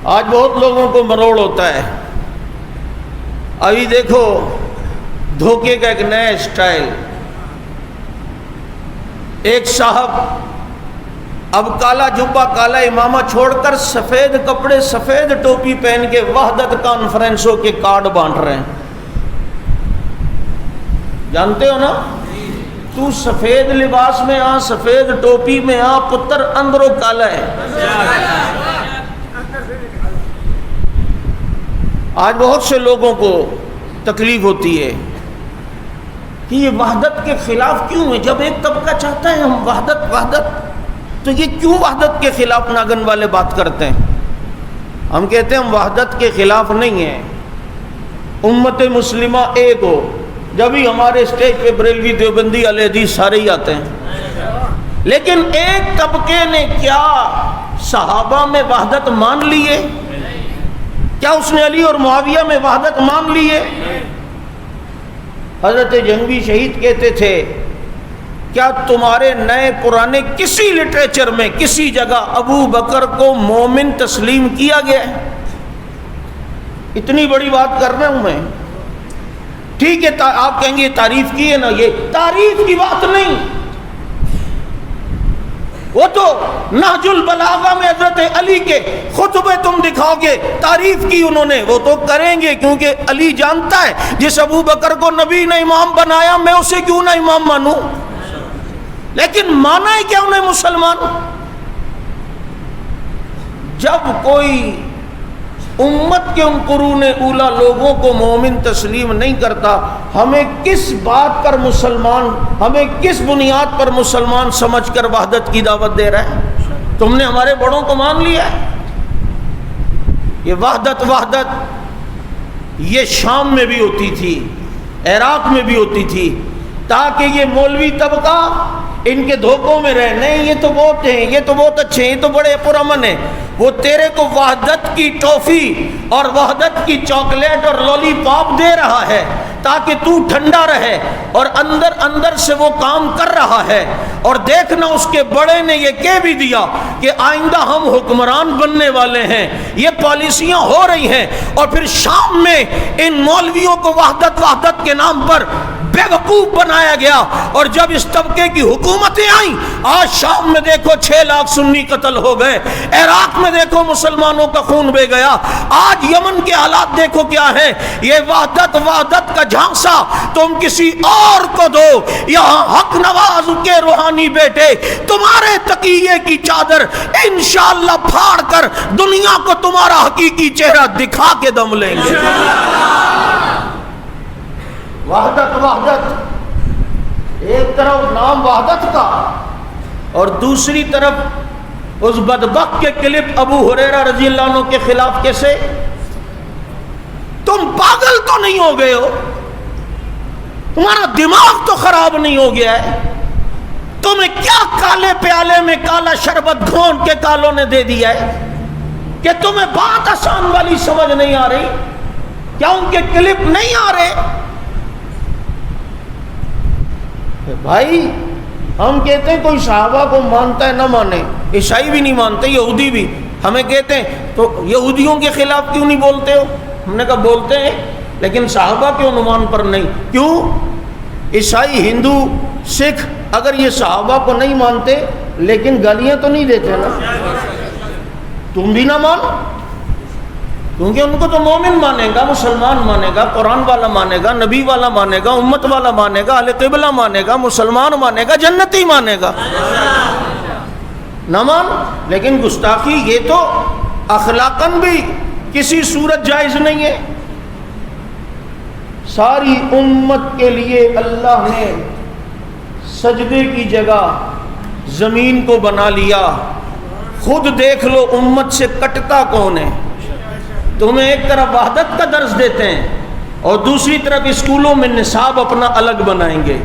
آج بہت لوگوں کو مروڑ ہوتا ہے. ابھی دیکھو دھوکے کا ایک نیا اسٹائل. ایک صاحب اب کالا جبہ کالا امامہ چھوڑ کر سفید کپڑے سفید ٹوپی پہن کے وحدت کانفرنسوں کے کارڈ بانٹ رہے ہیں. جانتے ہو نا, تو سفید لباس میں آ, سفید ٹوپی میں آ, پتر اندروں کالا ہے. آج بہت سے لوگوں کو تکلیف ہوتی ہے کہ یہ وحدت کے خلاف کیوں ہے. جب ایک طبقہ چاہتا ہے ہم وحدت وحدت, تو یہ کیوں وحدت کے خلاف ناگن والے بات کرتے ہیں؟ ہم کہتے ہیں ہم وحدت کے خلاف نہیں ہیں, امت مسلمہ ایک ہو. جب ہی ہمارے اسٹیج پہ بریلوی دیوبندی اہل حدیث سارے ہی آتے ہیں. لیکن ایک طبقے نے کیا صحابہ میں وحدت مان لی ہے؟ کیا اس نے علی اور معاویہ میں وحدت مان لی ہے؟ حضرت جنگی شہید کہتے تھے کیا تمہارے نئے پرانے کسی لٹریچر میں کسی جگہ ابو بکر کو مومن تسلیم کیا گیا ہے؟ اتنی بڑی بات کر رہا ہوں میں. ٹھیک ہے آپ کہیں گے تعریف کی ہے نا, یہ تعریف کی بات نہیں. وہ تو نہج البلاغہ میں حضرت علی کے خطبے تم دکھاؤ گے, تعریف کی انہوں نے, وہ تو کریں گے کیونکہ علی جانتا ہے جس ابو بکر کو نبی نے امام بنایا میں اسے کیوں نہ امام مانوں. لیکن مانا ہے کیا انہیں مسلمان؟ جب کوئی امت کے ان قرون اولا لوگوں کو مومن تسلیم نہیں کرتا, ہمیں کس بات پر مسلمان, ہمیں کس بنیاد پر مسلمان سمجھ کر وحدت کی دعوت دے رہا ہے؟ تم نے ہمارے بڑوں کو مان لیا ہے. یہ وحدت یہ شام میں بھی ہوتی تھی, عراق میں بھی ہوتی تھی, تاکہ یہ مولوی طبقہ ان کے دھوکوں میں رہے. نہیں یہ تو بہت ہیں, یہ تو بہت اچھے ہیں, یہ تو بڑے پرامن ہیں. وہ تیرے کو وحدت کی ٹافی اور وحدت کی چاکلیٹ اور لولی پاپ دے رہا ہے تاکہ تو ٹھنڈا رہے, اور اندر اندر سے وہ کام کر رہا ہے. اور دیکھنا اس کے بڑے نے یہ کہہ بھی دیا کہ آئندہ ہم حکمران بننے والے ہیں, یہ پالیسیاں ہو رہی ہیں. اور پھر شام میں ان مولویوں کو وحدت کے نام پر بے وقوف بنایا گیا. اور جب اس طبقے کی حکومتیں آئیں, آج شام میں دیکھو 6 لاکھ سنی قتل ہو گئے, عراق میں دیکھو مسلمانوں کا خون بہہ گیا, آج یمن کے حالات دیکھو کیا ہے. یہ وحدت کا جھانسا تم کسی اور کو دو. یہاں حق نواز کے روحانی بیٹے تمہارے تقیے کی چادر انشاءاللہ پھاڑ کر دنیا کو تمہارا حقیقی چہرہ دکھا کے دم لیں گے. وحدت ایک طرف نام وحدت کا, اور دوسری طرف اس بدبخت کے کلپ ابو ہریرہ رضی اللہ عنہ کے خلاف کیسے؟ تم پاگل تو نہیں ہو گئے ہو؟ تمہارا دماغ تو خراب نہیں ہو گیا ہے؟ تمہیں کیا کالے پیالے میں کالا شربت گھونٹ کے کالوں نے دے دیا ہے کہ تمہیں بات آسان والی سمجھ نہیں آ رہی؟ کیا ان کے کلپ نہیں آ رہے؟ بھائی ہم کہتے ہیں کوئی صحابہ کو مانتا ہے نہ مانے, عیسائی بھی نہیں مانتے, یہودی بھی. ہمیں کہتے ہیں تو یہودیوں کے خلاف کیوں نہیں بولتے ہو؟ ہم نے کہا بولتے ہیں لیکن صحابہ کے عنوان پر نہیں. کیوں؟ عیسائی, ہندو, سکھ اگر یہ صحابہ کو نہیں مانتے لیکن گالیاں تو نہیں دیتے نا. تم بھی نہ مان, کیونکہ ان کو تو مومن مانے گا, مسلمان مانے گا, قرآن والا مانے گا, نبی والا مانے گا, امت والا مانے گا, اہل قبلہ مانے گا, مسلمان مانے گا, جنتی مانے گا. نہ مان. لیکن گستاخی یہ تو اخلاقاً بھی کسی صورت جائز نہیں ہے. ساری امت کے لیے اللہ نے سجدے کی جگہ زمین کو بنا لیا. خود دیکھ لو امت سے کٹتا کون ہے. تمہیں ایک طرف وحدت کا درس دیتے ہیں اور دوسری طرف اسکولوں میں نصاب اپنا الگ بنائیں گے.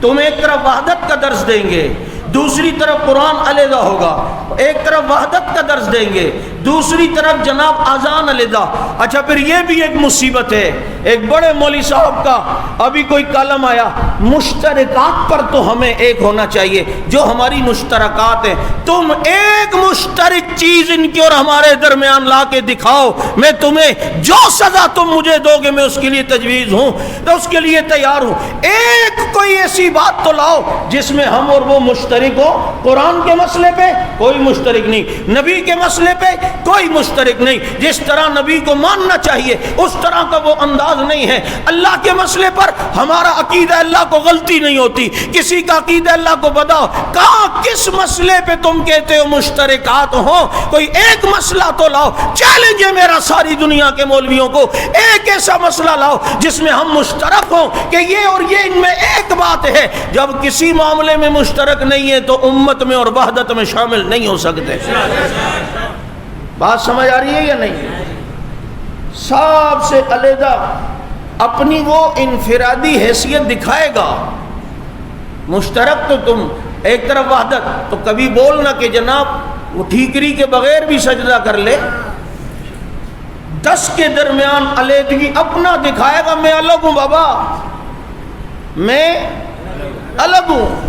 تمہیں ایک طرف وحدت کا درس دیں گے, دوسری طرف قرآن علیحدہ ہوگا. ایک طرف وحدت کا درس دیں گے, دوسری طرف جناب اذان علیحدہ. اچھا پھر یہ بھی ایک مصیبت ہے. ایک بڑے مولوی صاحب کا ابھی کوئی کالم آیا, مشترکات پر تو ہمیں ایک ہونا چاہیے. جو ہماری مشترکات ہیں, تم ایک مشترک چیز ان کی اور ہمارے درمیان لا کے دکھاؤ، میں تمہیں جو سزا تم مجھے دو گے میں اس کے لیے تجویز ہوں، تو اس کے لیے تیار ہوں۔ ایک کوئی ایسی بات تو لاؤ جس میں ہم اور وہ مشترک ہو۔ قرآن کے مسئلے پہ کوئی مشترک نہیں، نبی کے مسئلے پہ کوئی مشترک نہیں، جس طرح نبی کو ماننا چاہیے اس طرح کا وہ انداز نہیں ہے۔ اللہ کے مسئلے پر ہمارا عقیدہ اللہ کو غلطی نہیں ہوتی، کسی کا عقیدہ اللہ کو بتاؤ کہاں کس مسئلے پہ تم کہتے ہو مشترکات ہو، کوئی ایک مسئلہ تو لاؤ۔ چیلنج ہے میرا ساری دنیا کے مولویوں کو، ایک ایسا مسئلہ لاؤ جس میں ہم مشترک ہوں کہ یہ اور یہ ان میں ایک بات ہے۔ جب کسی معاملے میں مشترک نہیں ہے تو امت میں اور وحدت میں شامل نہیں ہو سکتے۔ بات سمجھ آ رہی ہے یا نہیں؟ سب سے علیحدہ اپنی وہ انفرادی حیثیت دکھائے گا، مشترک تو تم ایک طرف وحدت، تو کبھی بولنا کہ جناب وہ ٹھیکری کے بغیر بھی سجدہ کر لے۔ 10 کے درمیان علیحدگی اپنا دکھائے گا، میں الگ ہوں بابا، میں الگ ہوں۔